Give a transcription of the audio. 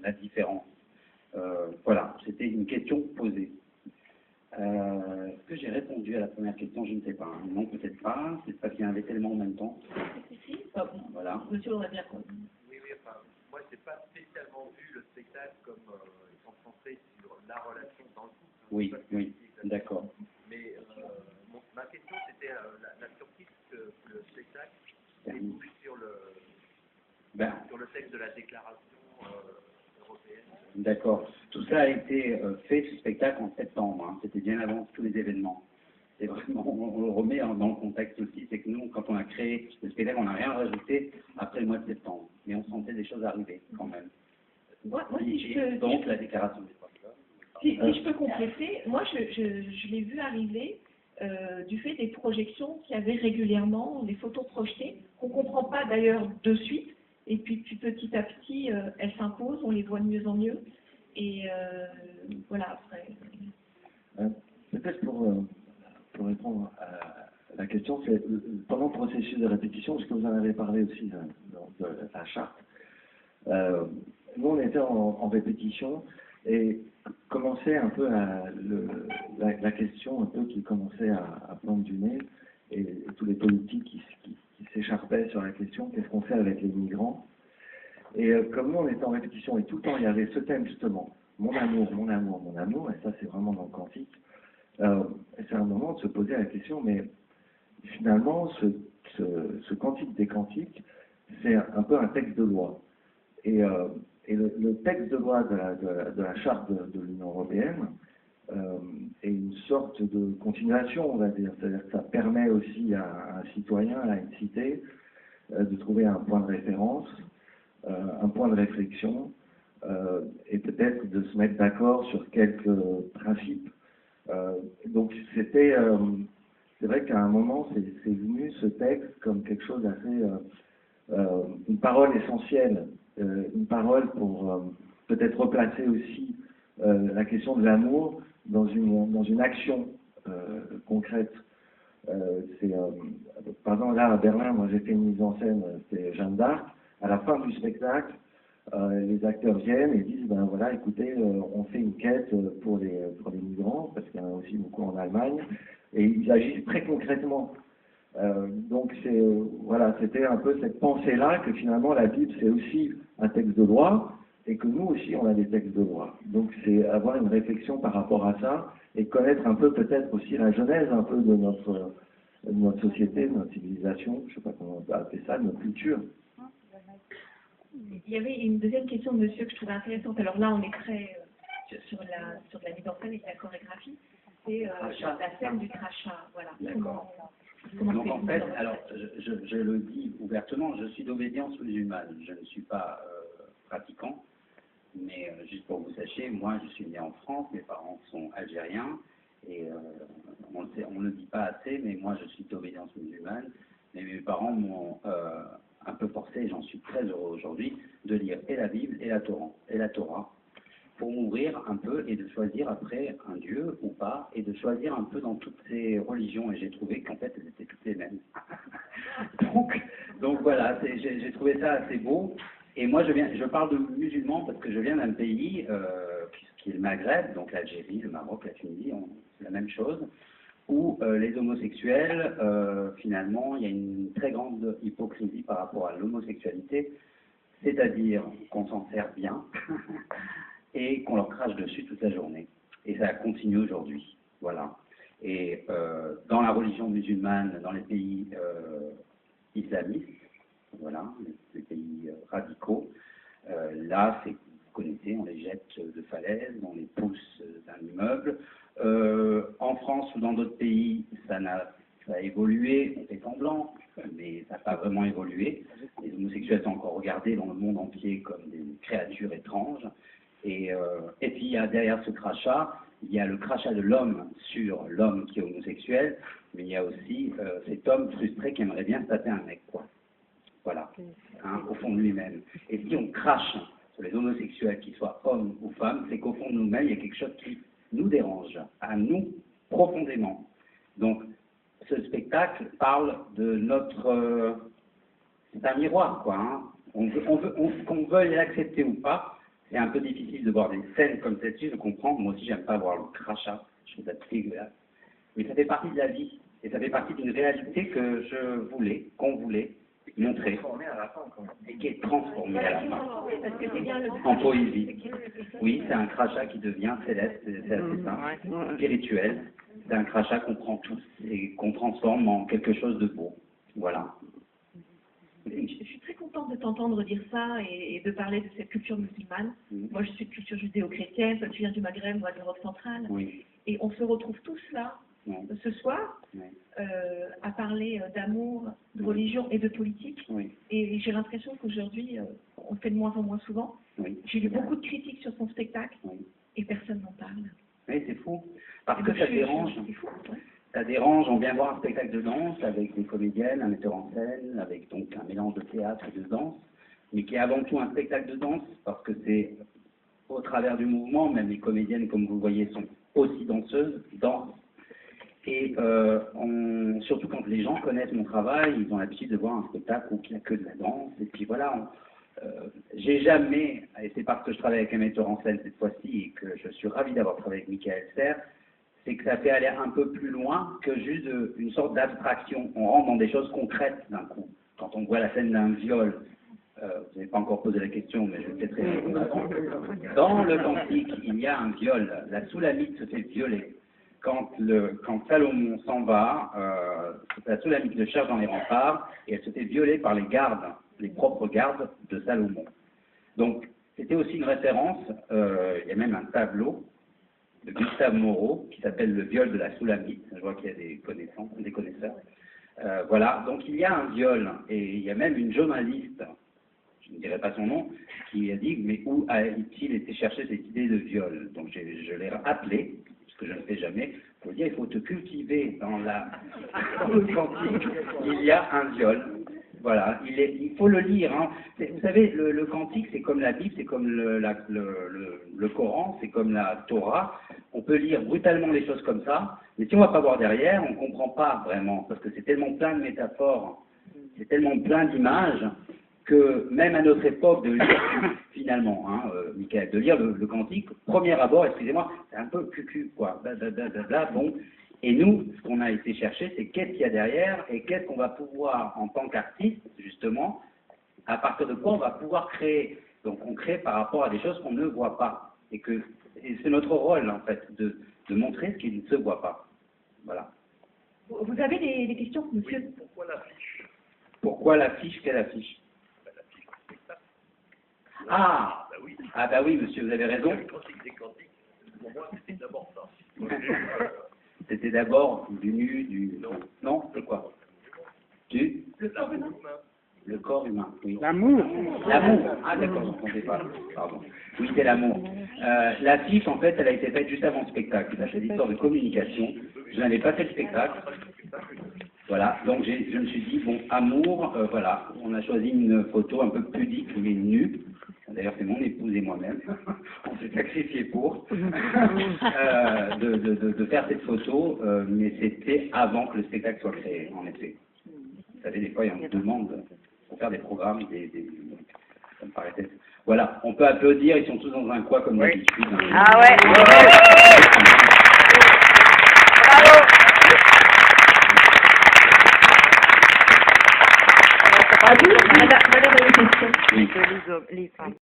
la différence. Voilà, c'était une question posée. Est-ce que j'ai répondu à la première question? Je ne sais pas. Hein. Non, peut-être pas. C'est parce qu'il y en avait tellement en même temps. Si, ah bon. Voilà. Monsieur, on a bien compris. Oui, enfin, moi, je n'ai pas spécialement vu le spectacle comme concentré sur la relation dans le couple. Hein. Oui, oui, d'accord. Mais ma question, c'était la surprise que le spectacle débouche sur le texte de la déclaration européenne. D'accord. Tout ça a été fait, ce spectacle, en septembre. Hein. C'était bien avant tous les événements. Et vraiment, on le remet dans le contexte aussi, c'est que nous, quand on a créé le spectacle, on n'a rien rajouté après le mois de septembre. Mais on sentait des choses arriver quand même. Moi si je peux, donc, la déclaration des droits de l'homme. si je peux compléter, moi je l'ai vu arriver du fait des projections qu'il y avait régulièrement, des photos projetées, qu'on ne comprend pas d'ailleurs de suite, et puis petit à petit, elles s'imposent, on les voit de mieux en mieux, et voilà, après. Peut-être pour répondre à la question, c'est pendant le processus de répétition, parce que vous en avez parlé aussi de la charte, nous on était en répétition, et commençait un peu la question un peu qui commençait à prendre du nez, et tous les politiques qui s'écharpaient sur la question, qu'est-ce qu'on fait avec les migrants? Et comme nous on était en répétition, et tout le temps il y avait ce thème justement, mon amour, mon amour, mon amour, et ça c'est vraiment dans le cantique, et c'est un moment de se poser la question, mais finalement ce cantique des cantiques, c'est un peu un texte de loi. Et le texte de loi de la charte de l'Union européenne est une sorte de continuation, on va dire. C'est-à-dire que ça permet aussi à un citoyen, à une cité, de trouver un point de référence, un point de réflexion, et peut-être de se mettre d'accord sur quelques principes. Donc c'est vrai qu'à un moment, c'est venu ce texte comme quelque chose d'assez, une parole essentielle. Une parole pour peut-être replacer aussi la question de l'amour dans une action concrète. Par exemple, là à Berlin, moi j'ai fait une mise en scène, c'est Jeanne d'Arc. À la fin du spectacle, les acteurs viennent et disent ben voilà, écoutez, on fait une quête pour les migrants, parce qu'il y en a aussi beaucoup en Allemagne, et ils agissent très concrètement. Donc voilà, c'était un peu cette pensée-là que finalement la Bible c'est aussi un texte de loi et que nous aussi on a des textes de loi. Donc c'est avoir une réflexion par rapport à ça et connaître un peu peut-être aussi la genèse un peu de notre société, de notre civilisation, je ne sais pas comment on peut appeler ça, de notre culture. Il y avait une deuxième question de monsieur que je trouvais intéressante. Alors là on est très sur la mise en scène et la chorégraphie. C'est la scène du crachat, voilà. D'accord. Donc en fait, alors je le dis ouvertement, je suis d'obédience musulmane, je ne suis pas pratiquant, mais juste pour que vous sachiez, moi je suis né en France, mes parents sont algériens, et on ne le dit pas assez, mais moi je suis d'obédience musulmane, mais mes parents m'ont un peu forcé, et j'en suis très heureux aujourd'hui, de lire et la Bible et la Torah, pour m'ouvrir un peu et de choisir après un Dieu ou pas, et de choisir un peu dans toutes ces religions, et j'ai trouvé qu'en fait elles étaient toutes les mêmes. donc voilà, j'ai trouvé ça assez beau, et moi je parle de musulmans parce que je viens d'un pays qui est le Maghreb, donc l'Algérie, le Maroc, la Tunisie, c'est la même chose, où les homosexuels, finalement, il y a une très grande hypocrisie par rapport à l'homosexualité, c'est-à-dire qu'on s'en sert bien, et qu'on leur crache dessus toute la journée. Et ça continue aujourd'hui. Voilà. Et dans la religion musulmane, dans les pays islamistes, voilà, les pays radicaux, là, vous connaissez, on les jette de falaise, on les pousse d'un immeuble. En France ou dans d'autres pays, ça a évolué, on fait semblant, mais ça n'a pas vraiment évolué. Les homosexuels sont encore regardés dans le monde entier comme des créatures étranges. Et puis il y a derrière ce crachat, il y a le crachat de l'homme sur l'homme qui est homosexuel, mais il y a aussi cet homme frustré qui aimerait bien se taper un mec, quoi. Voilà, hein, au fond de lui-même. Et si on crache sur les homosexuels, qu'ils soient hommes ou femmes, c'est qu'au fond de nous-mêmes, il y a quelque chose qui nous dérange, à nous, profondément. Donc, ce spectacle parle de notre... c'est un miroir, quoi. Hein. Qu'on veuille l'accepter ou pas, c'est un peu difficile de voir des scènes comme celle-ci, je comprends. Moi aussi, j'aime pas voir le crachat. Je trouve ça dégueulasse. Mais ça fait partie de la vie. Et ça fait partie d'une réalité que qu'on voulait montrer. Et qui est transformée à la fin. En poésie. Oui, c'est un crachat qui devient céleste, c'est assez simple. Spirituel. C'est un crachat qu'on prend tous et qu'on transforme en quelque chose de beau. Voilà. Je suis très contente de t'entendre dire ça et de parler de cette culture musulmane. Moi, je suis de culture judéo-chrétienne, toi tu viens du Maghreb, moi de l'Europe centrale. Oui. Et on se retrouve tous là, ce soir, à parler d'amour, de religion et de politique. Oui. Et j'ai l'impression qu'aujourd'hui, on le fait de moins en moins souvent. Oui. J'ai lu beaucoup de critiques sur son spectacle et personne n'en parle. Oui, c'est fou. Parce que ça dérange. C'est fou, ouais. Ça dérange, on vient voir un spectacle de danse avec des comédiennes, un metteur en scène, avec donc un mélange de théâtre et de danse, mais qui est avant tout un spectacle de danse, parce que c'est au travers du mouvement, même les comédiennes, comme vous le voyez, sont aussi danseuses, dansent. Et surtout quand les gens connaissent mon travail, ils ont l'habitude de voir un spectacle où il n'y a que de la danse, et puis voilà, j'ai jamais, et c'est parce que je travaille avec un metteur en scène cette fois-ci, et que je suis ravi d'avoir travaillé avec Michael Serre, c'est que ça fait aller un peu plus loin que juste une sorte d'abstraction. On rentre dans des choses concrètes d'un coup. Quand on voit la scène d'un viol, vous n'avez pas encore posé la question, mais je vais peut-être répondre avant. Dans le cantique, il y a un viol. La Soulamite se fait violer. Quand Salomon s'en va, la Soulamite le cherche dans les remparts et elle se fait violer par les gardes, les propres gardes de Salomon. Donc, c'était aussi une référence. Il y a même un tableau de Gustave Moreau, qui s'appelle Le viol de la Soulamite. Je vois qu'il y a des connaisseurs. Voilà, donc il y a un viol, et il y a même une journaliste, je ne dirai pas son nom, qui a dit, mais où a-t-il été chercher cette idée de viol? Donc je l'ai appelé, ce que je ne fais jamais, pour dire, il faut te cultiver dans le cantique, il y a un viol. Voilà, il faut le lire. Hein. Vous savez, le cantique, c'est comme la Bible, c'est comme le Coran, c'est comme la Torah. On peut lire brutalement les choses comme ça, mais si on ne va pas voir derrière, on ne comprend pas vraiment, parce que c'est tellement plein de métaphores, c'est tellement plein d'images, que même à notre époque, de lire, finalement, Michael, de lire le cantique, premier abord, excusez-moi, c'est un peu cucu, quoi, bon. Et nous, ce qu'on a été chercher, c'est qu'est-ce qu'il y a derrière et qu'est-ce qu'on va pouvoir, en tant qu'artiste, justement, à partir de quoi on va pouvoir créer. Donc on crée par rapport à des choses qu'on ne voit pas. Et c'est notre rôle, en fait, de montrer ce qui ne se voit pas. Voilà. Vous avez des questions, monsieur? Oui, pourquoi l'affiche? Pourquoi l'affiche? Quelle affiche? L'affiche du spectacle. Ah bah oui. Ah bah oui, monsieur, vous avez raison. Le cantique des cantiques, pour moi, c'était d'abord ça. C'était d'abord du nu, Non, c'est quoi? Le corps humain. Le corps humain, oui. L'amour. L'amour. Ah d'accord, je ne comptais pas. Pardon. Oui, c'est l'amour. L'affiche, en fait, elle a été faite juste avant le spectacle. C'est l'histoire de communication. Je n'avais pas fait le spectacle. Voilà, donc je me suis dit, bon, amour, voilà. On a choisi une photo un peu pudique, mais nue. D'ailleurs, c'est mon épouse et moi-même. On s'est sacrifié pour de faire cette photo, mais c'était avant que le spectacle soit créé, en effet. Vous savez, des fois, il y a une demande pour faire des programmes, ça me paraissait... Voilà, on peut applaudir, ils sont tous dans un coin comme d'habitude. Ah ouais. Bravo. Madame a une question. Oui.